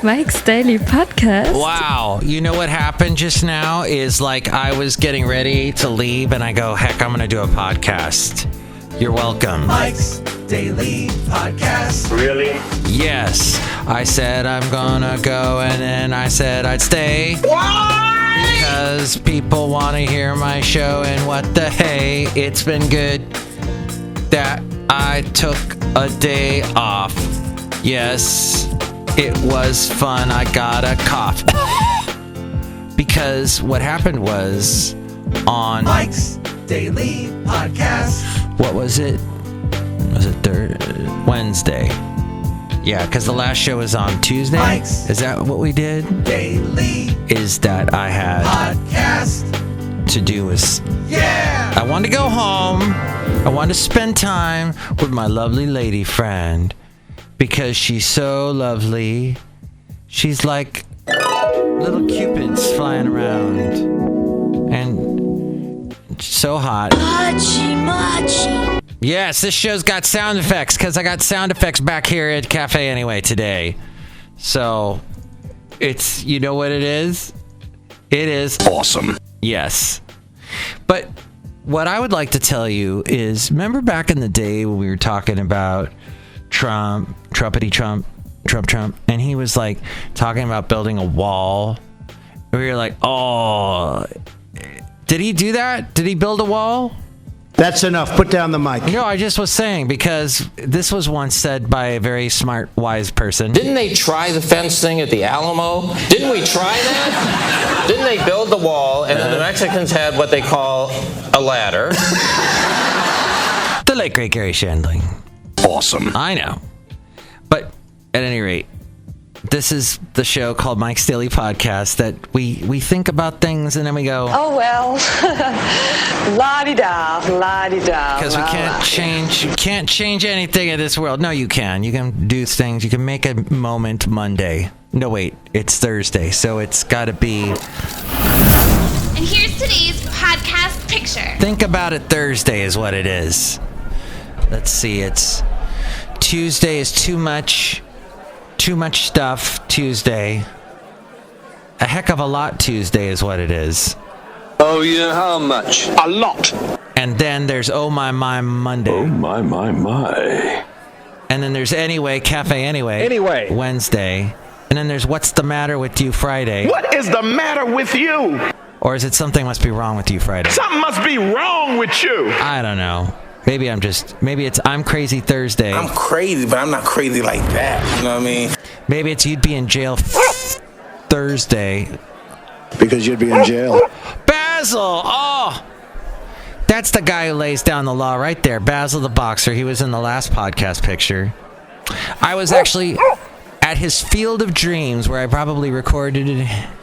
Mike's Daily Podcast. Wow. You know what happened just now is like I was getting ready to leave and I go, heck, I'm going to do a podcast. You're welcome. Mike's Daily Podcast. Really? Yes. I said I'm going to go and then I said I'd stay. Why? Because people want to hear my show and what the hey. It's been good that I took a day off. Yes, it was fun. I got a cough. Because what happened was on Mike's Daily Podcast. What was it? Was it Wednesday? Yeah, because the last show was on Tuesday. Mike's Is that what we did? Daily Is that I had Podcast. to do was I wanted to go home. I wanted to spend time with my lovely lady friend because she's so lovely. She's like little cupids flying around and so hot. Machi. Yes, this show's got sound effects because I got sound effects back here at Cafe Anyway today. So it's, you know what it is? It is Awesome. yes. But what I would like to tell you is, remember back in the day when we were talking about Trump, and he was like talking about building a wall. We were like, oh, did he do that? Did he build a wall? That's enough. Put down the mic. No, I just was saying because this was once said by a very smart, wise person. Didn't they try the fence thing at the Alamo? Didn't we try that? Didn't they build the wall and then the Mexicans had what they call a ladder? The late great Gary Shandling. Awesome. I know. But at any rate, this is the show called Mike's Daily Podcast that we think about things and then we go, Oh, well, la-di-da, la-di-da. because we can't change anything in this world. No, you can. You can do things. You can make a moment Monday. No, wait, it's Thursday, so it's got to be. And here's today's podcast picture. Think about it Thursday is what it is. Let's see, it's Tuesday is too much stuff Tuesday. A heck of a lot Tuesday is what it is. Oh, yeah, how much? A lot. And then there's Oh My Monday. Oh, my. And then there's Cafe Anyway. Wednesday. And then there's What's the Matter with You Friday. What is the matter with you? Or is it Something Must Be Wrong with You Friday? Something must be wrong with you. I don't know. Maybe it's I'm Crazy Thursday. I'm crazy, but I'm not crazy like that. You know what I mean? Maybe it's You'd Be in Jail Thursday. Because you'd be in jail. Basil! Oh! That's the guy who lays down the law right there. Basil the boxer. He was in the last podcast picture. I was actually at his Field of Dreams where I probably recorded him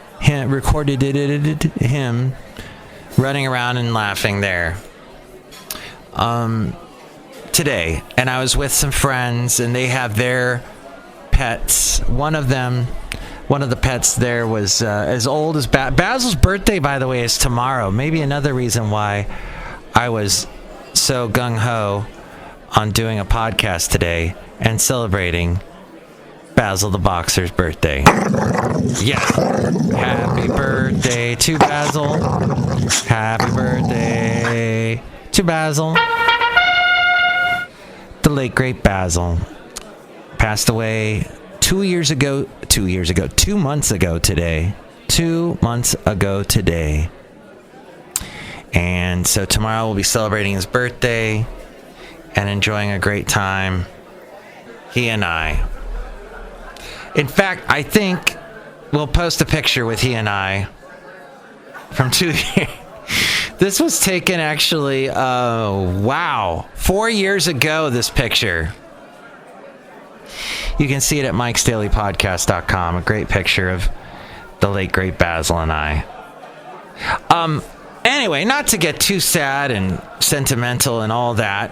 running around and laughing there. Today, and I was with some friends and they have their pets. One of the pets there was as old as Basil's birthday, by the way, is tomorrow. Maybe another reason why I was so gung-ho on doing a podcast today and celebrating Basil the boxer's birthday. Yeah. Happy birthday to Basil. Happy birthday to Basil. The late great Basil passed away 2 months ago today. 2 months ago today. And so tomorrow we'll be celebrating his birthday and enjoying a great time. He and I. In fact, I think we'll post a picture with he and I from 2 years. This was taken actually, 4 years ago, this picture. You can see it at mikesdailypodcast.com. A great picture of the late, great Basil and I. Anyway, not to get too sad and sentimental and all that.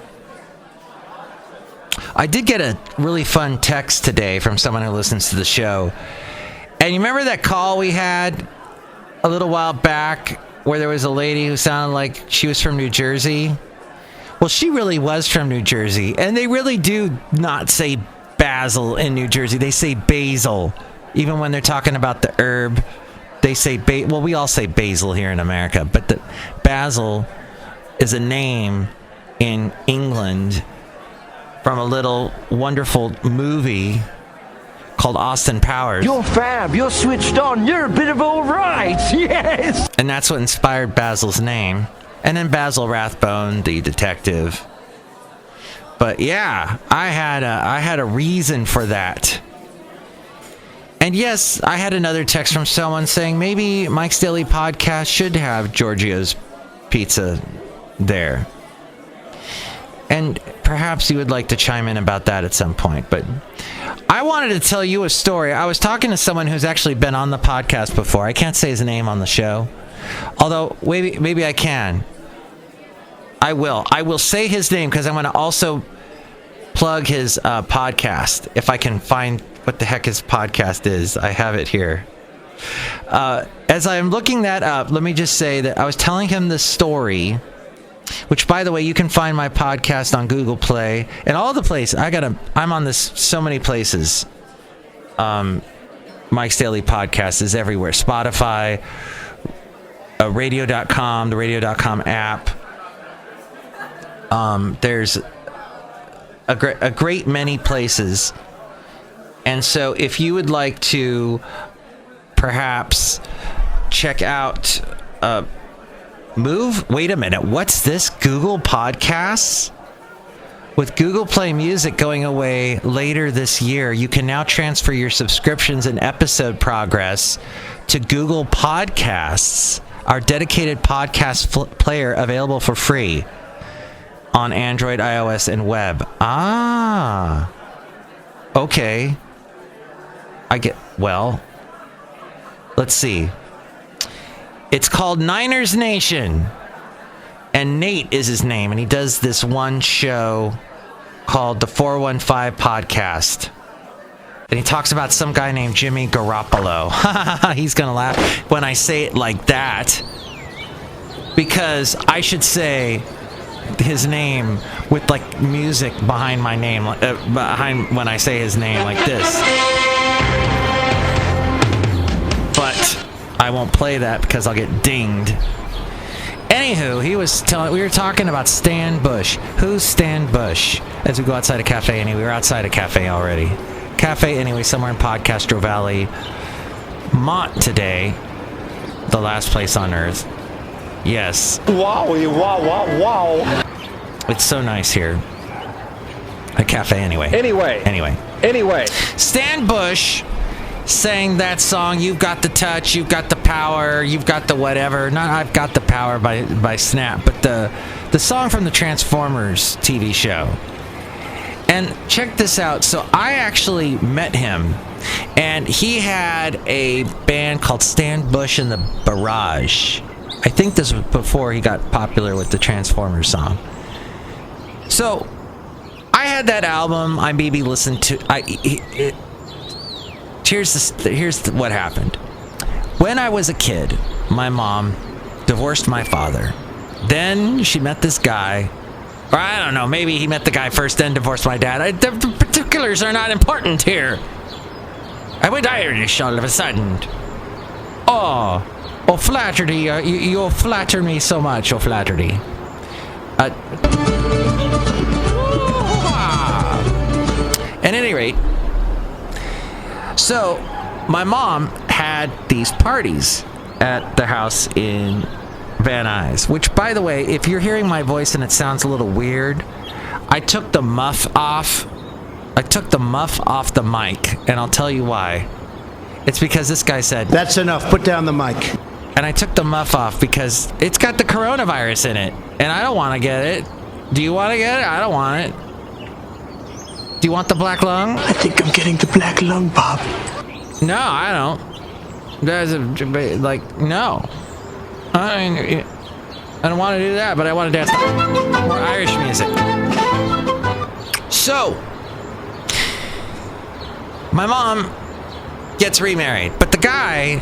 I did get a really fun text today from someone who listens to the show. And you remember that call we had a little while back where there was a lady who sounded like she was from New Jersey? Well, she really was from New Jersey. And they really do not say basil in New Jersey. They say basil. Even when they're talking about the herb, they say well, we all say basil here in America, but the basil is a name in England from a little wonderful movie called Austin Powers. You're fab, you're switched on, you're a bit of all right, yes! And that's what inspired Basil's name. And then Basil Rathbone, the detective. But yeah, I had a reason for that. And yes, I had another text from someone saying maybe Mike's Daily Podcast should have Giorgio's Pizza there. And perhaps you would like to chime in about that at some point. But I wanted to tell you a story. I was talking to someone who's actually been on the podcast before. I can't say his name on the show. Although, maybe I can. I will. I will say his name because I'm going to also plug his podcast. If I can find what the heck his podcast is. I have it here. As I'm looking that up, let me just say that I was telling him this story, which, by the way, you can find my podcast on Google Play and all the places. I'm on this so many places. Mike's Daily Podcast is everywhere. Spotify, radio.com, the radio.com app. There's a great many places. And so if you would like to perhaps check out wait a minute, what's this? Google Podcasts? With Google Play Music going away later this year, you can now transfer your subscriptions and episode progress to Google Podcasts, our dedicated podcast player available for free on Android, iOS, and web. Okay. Let's see. It's called Niners Nation. And Nate is his name, and he does this one show called the 415 Podcast. And he talks about some guy named Jimmy Garoppolo. He's going to laugh when I say it like that. Because I should say his name with like music behind my name, behind when I say his name like this. But I won't play that because I'll get dinged. Anywho, we were talking about Stan Bush. Who's Stan Bush? As we go outside a cafe, anyway, we were outside a cafe already. Cafe, anyway, somewhere in Podcastro Valley, Mont today, the last place on earth. Yes. Wowie, wow, wow, wow. It's so nice here. A cafe, anyway. Anyway. Stan Bush sang that song, You've Got the Touch, You've Got the Power, You've Got the whatever. Not I've Got the Power by Snap, but the song from the Transformers TV show. And check this out. So I actually met him, and he had a band called Stan Bush and the Barrage. I think this was before he got popular with the Transformers song. So I had that album. I maybe listened to. Here's what happened. When I was a kid, my mom divorced my father. Then she met this guy. Or I don't know, maybe he met the guy first, then divorced my dad. The particulars are not important here. I went Irish all of a sudden. Oh, Flattery, you flatter me so much, Flattery. At any rate, so my mom had these parties at the house in Van Nuys, which, by the way, if you're hearing my voice and it sounds a little weird, I took the muff off. I took the muff off the mic, and I'll tell you why. It's because this guy said, "That's enough. Put down the mic." And I took the muff off because it's got the coronavirus in it, and I don't want to get it. Do you want to get it? I don't want it. Do you want the black lung? I think I'm getting the black lung, Bob. No, I don't. No. I don't want to do that, but I want to dance more Irish music. So, my mom gets remarried, but the guy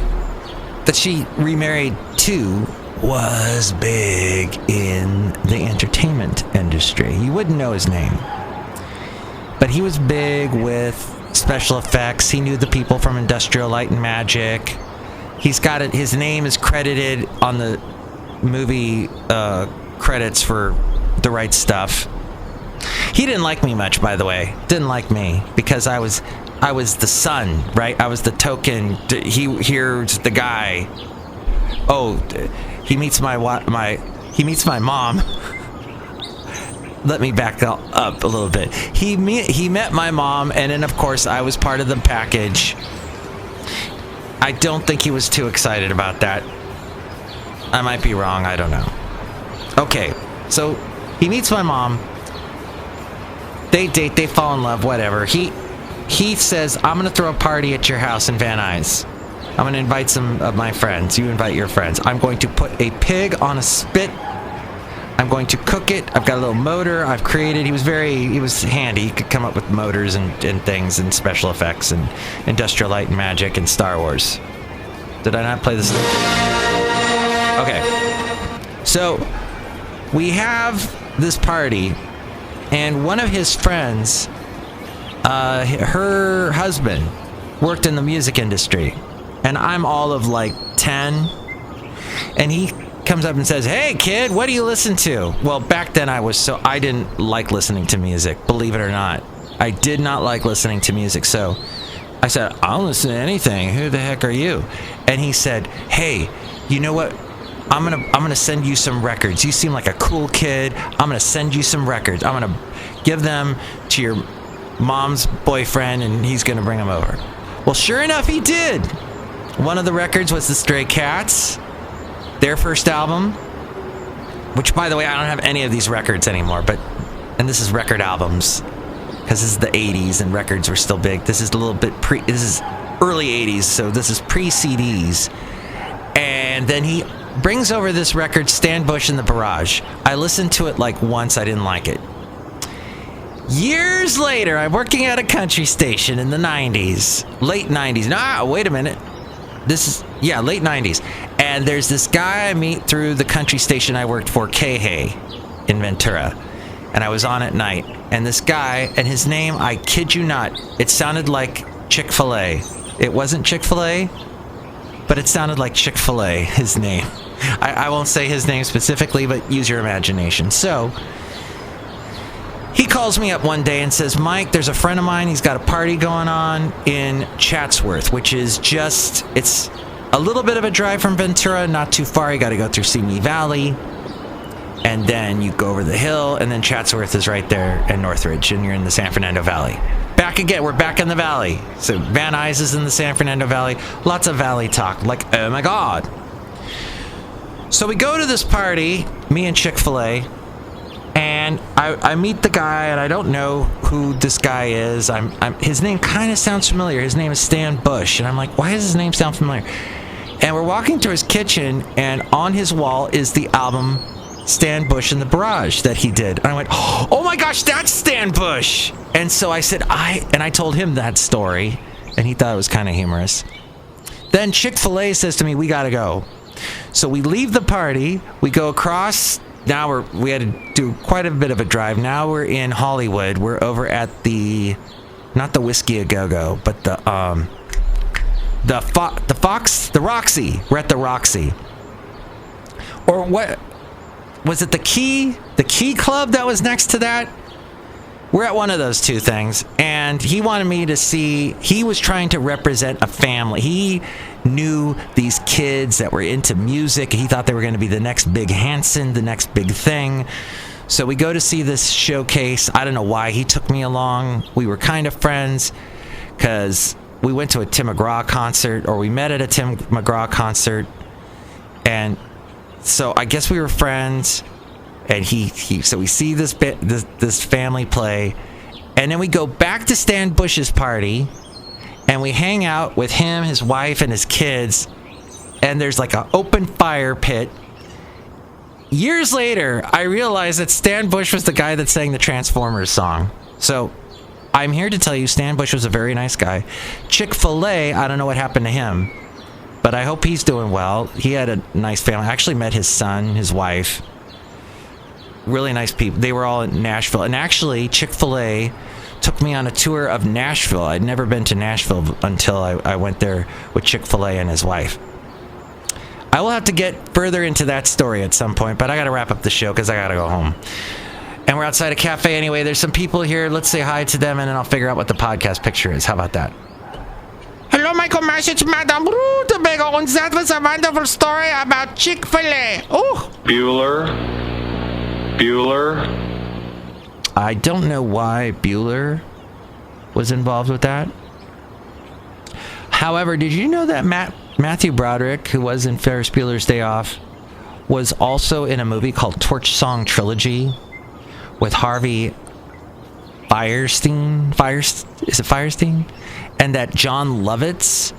that she remarried to was big in the entertainment industry. You wouldn't know his name. but he was big with special effects. He knew the people from Industrial Light and Magic. He's got it. His name is credited on the movie credits for The Right Stuff. He didn't like me much, by the way. Didn't like me because I was the son, right? I was the token. Here's the guy. Oh, he meets my mom. Let me back up a little bit. He met my mom, and then of course I was part of the package. I don't think he was too excited about that. I might be wrong. I don't know. Okay, so he meets my mom. They date. They fall in love. Whatever. He says, "I'm gonna throw a party at your house in Van Nuys. I'm gonna invite some of my friends. You invite your friends. I'm going to put a pig on a spit. I'm going to cook it. I've got a little motor I've created." He was handy. He could come up with motors and things and special effects and Industrial Light and Magic and Star Wars. Did I not play this? Okay. So we have this party, and one of his friends, her husband worked in the music industry, and I'm all of like 10, and he comes up and says, "Hey kid, what do you listen to?" Well, back then I didn't like listening to music, believe it or not. I did not like listening to music, so I said, "I don't listen to anything. Who the heck are you?" And he said, "Hey, you know what? I'm gonna send you some records. You seem like a cool kid. I'm gonna send you some records. I'm gonna give them to your mom's boyfriend, and he's gonna bring them over." Well, sure enough, he did. One of the records was the Stray Cats, their first album, which, by the way, I don't have any of these records anymore, and this is record albums, because this is the 80s and records were still big. This is a little bit this is early 80s, so this is pre-CDs. And then he brings over this record, Stan Bush in the Barrage. I listened to it like once. I didn't like it. Years later, I'm working at a country station in the 90s, late 90s. Nah, wait a minute. Late 90s. And there's this guy I meet through the country station I worked for, K-Hay, in Ventura. And I was on at night. And this guy, and his name, I kid you not, it sounded like Chick-fil-A. It wasn't Chick-fil-A, but it sounded like Chick-fil-A, his name. I won't say his name specifically, but use your imagination. So he calls me up one day and says, "Mike, there's a friend of mine. He's got a party going on in Chatsworth," which is it's a little bit of a drive from Ventura, not too far. You got to go through Simi Valley, and then you go over the hill, and then Chatsworth is right there in Northridge, and you're in the San Fernando Valley. We're back in the valley. So Van Nuys is in the San Fernando Valley. Lots of valley talk, like, oh my God. So we go to this party, me and Chick-fil-A, and I meet the guy, and I don't know who this guy is. His name kind of sounds familiar. His name is Stan Bush, and I'm like, why does his name sound familiar? And we're walking through his kitchen, and on his wall is the album Stan Bush in the Barrage that he did. And I went, "Oh my gosh, that's Stan Bush!" And so I said, I told him that story, and he thought it was kind of humorous. Then Chick-fil-A says to me, "We gotta go." So we leave the party, we go across. Now we had to do quite a bit of a drive. Now we're in Hollywood. We're over at not the Whiskey A Go-Go, but the Roxy. We're at the Roxy. Or what? Was it the Key Club that was next to that? We're at one of those two things, and he wanted me to see. He was trying to represent a family. He knew these kids that were into music. He thought they were going to be the next big Hanson, the next big thing. So we go to see this showcase. I don't know why he took me along. We were kind of friends because we went to a Tim McGraw concert, or we met at a Tim McGraw concert, and so I guess we were friends. And so we see this family play, and then we go back to Stan Bush's party, and we hang out with him, his wife, and his kids, and there's like an open fire pit. Years later, I realized that Stan Bush was the guy that sang the Transformers song. So I'm here to tell you Stan Bush was a very nice guy. Chick-fil-A, I don't know what happened to him, but I hope he's doing well. He had a nice family. I actually met his son, his wife. Really nice people. They were all in Nashville. And actually, Chick-fil-A took me on a tour of Nashville. I'd never been to Nashville until I went there with Chick-fil-A and his wife. I will have to get further into that story at some point, but I got to wrap up the show because I got to go home. And we're outside a cafe anyway. There's some people here. Let's say hi to them, and then I'll figure out what the podcast picture is. How about that? Hello, Michael Mash. It's Madame Rootabega, and that was a wonderful story about Chick-fil-A. Oh. Bueller. I don't know why Bueller was involved with that. However, did you know that Matthew Broderick, who was in Ferris Bueller's Day Off, was also in a movie called Torch Song Trilogy with Harvey Fierstein? Is it Fierstein? And that John Lovitz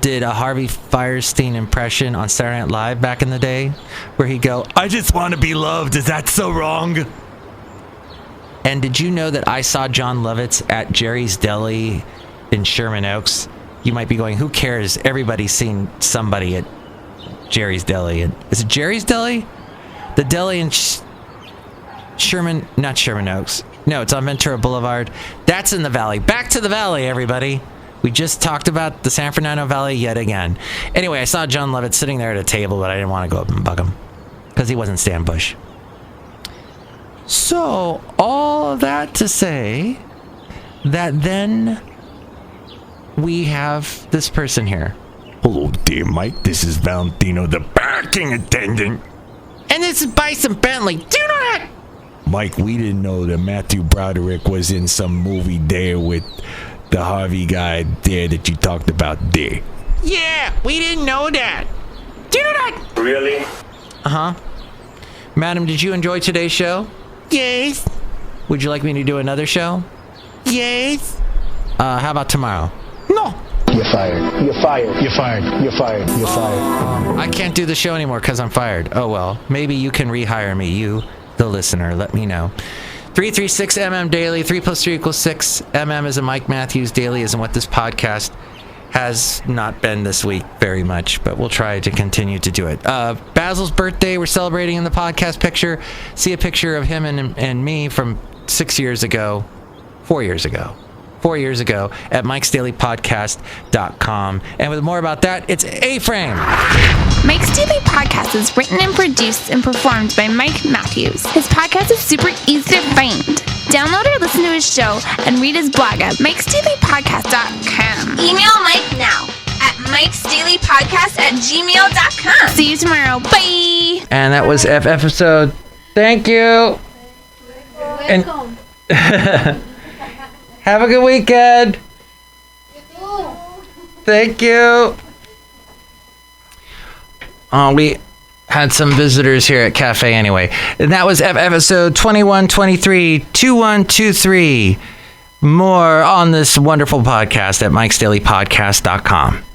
did a Harvey Fierstein impression on Saturday Night Live back in the day, where he'd go, "I just want to be loved. Is that so wrong?" And did you know that I saw John Lovitz at Jerry's Deli in Sherman Oaks? You might be going, who cares? Everybody's seen somebody at Jerry's Deli. Is it Jerry's Deli? The deli in not Sherman Oaks. No, it's on Ventura Boulevard. That's in the Valley. Back to the Valley, everybody. We just talked about the San Fernando Valley yet again. Anyway, I saw John Lovitz sitting there at a table, but I didn't want to go up and bug him because he wasn't Stan Bush. So, all of that to say that then we have this person here. Hello there, Mike. This is Valentino, the parking attendant. And this is Bison Bentley. Do you know that? Mike, we didn't know that Matthew Broderick was in some movie there with the Harvey guy there that you talked about there. Yeah, we didn't know that. Do you know that? Really? Uh-huh. Madam, did you enjoy today's show? Yes. Would you like me to do another show? Yes. How about tomorrow? No. You're fired. You're fired. You're fired. You're fired. You're fired. I can't do the show anymore because I'm fired. Oh, well. Maybe you can rehire me. You, the listener. Let me know. 336MM Daily. 3 + 3 = 6. MM is a Mike Matthews Daily, isn't what this podcast has not been this week very much, but we'll try to continue to do it. Basil's birthday, we're celebrating in the podcast picture. See a picture of him and me from 4 years ago at mikesdailypodcast.com. And with more about that, it's A-Frame. Mike's Daily Podcast is written and produced and performed by Mike Matthews. His podcast is super easy to find. Download or listen to his show and read his blog at mikesdailypodcast.com. Email Mike now at mikesdailypodcast@gmail.com. See you tomorrow. Bye. And that was episode. Thank you. And have a good weekend. Thank you. We had some visitors here at Cafe anyway. And that was episode 2123, 2123. More on this wonderful podcast at mikesdailypodcast.com.